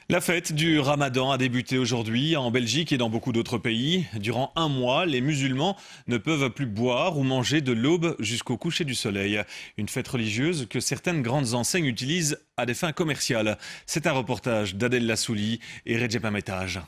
La fête du Ramadan a débuté aujourd'hui en Belgique et dans beaucoup d'autres pays. Durant un mois, les musulmans ne peuvent plus boire ou manger de l'aube jusqu'au coucher du soleil. Une fête religieuse que certaines grandes enseignes utilisent à des fins commerciales. C'est un reportage d'Adèle Lassouli et Recep Ametaj.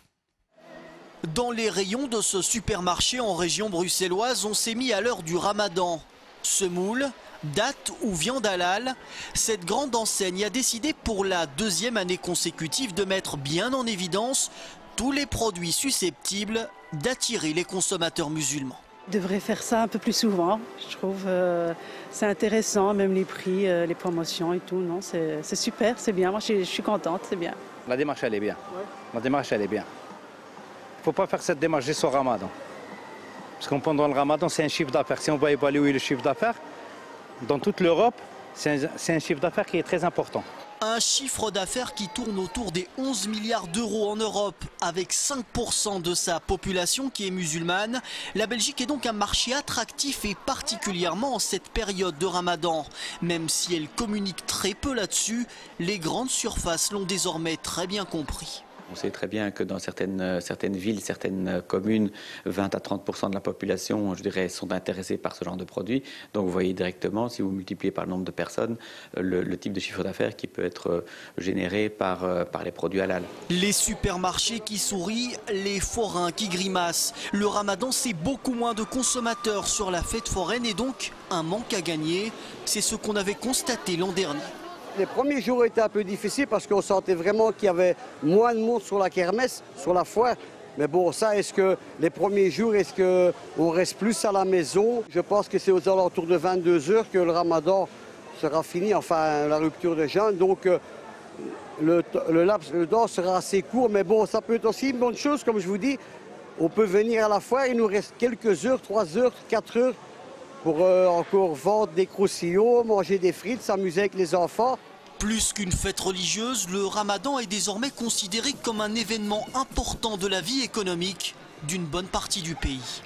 Dans les rayons de ce supermarché en région bruxelloise, on s'est mis à l'heure du Ramadan. Semoule, date ou viande halal, cette grande enseigne a décidé pour la deuxième année consécutive de mettre bien en évidence tous les produits susceptibles d'attirer les consommateurs musulmans. On devrait faire ça un peu plus souvent, je trouve. C'est intéressant, même les prix, les promotions et tout. Non, c'est super, c'est bien. Moi, je suis contente, c'est bien. La démarche, elle est bien. Ouais. La démarche, elle est bien. Il ne faut pas faire cette démarche juste au Ramadan. Parce que pendant le Ramadan, c'est un chiffre d'affaires. Si on va évaluer le chiffre d'affaires, dans toute l'Europe, c'est un chiffre d'affaires qui est très important. Un chiffre d'affaires qui tourne autour des 11 milliards d'euros en Europe, avec 5% de sa population qui est musulmane. La Belgique est donc un marché attractif et particulièrement en cette période de Ramadan. Même si elle communique très peu là-dessus, les grandes surfaces l'ont désormais très bien compris. On sait très bien que dans certaines villes, certaines communes, 20 à 30% de la population, je dirais, sont intéressés par ce genre de produits. Donc vous voyez directement, si vous multipliez par le nombre de personnes, le type de chiffre d'affaires qui peut être généré par les produits halal. Les supermarchés qui sourient, les forains qui grimacent. Le Ramadan, c'est beaucoup moins de consommateurs sur la fête foraine et donc un manque à gagner. C'est ce qu'on avait constaté l'an dernier. Les premiers jours étaient un peu difficiles parce qu'on sentait vraiment qu'il y avait moins de monde sur la kermesse, sur la foire. Mais bon, ça, est-ce que les premiers jours, est-ce qu'on reste plus à la maison? Je pense que c'est aux alentours de 22 h que le Ramadan sera fini, enfin la rupture de jeûne. Donc le temps sera assez court. Mais bon, ça peut être aussi une bonne chose, comme je vous dis. On peut venir à la foire, il nous reste quelques heures, 3 heures, 4 heures. Pour encore vendre des croustillons, manger des frites, s'amuser avec les enfants. Plus qu'une fête religieuse, le Ramadan est désormais considéré comme un événement important de la vie économique d'une bonne partie du pays.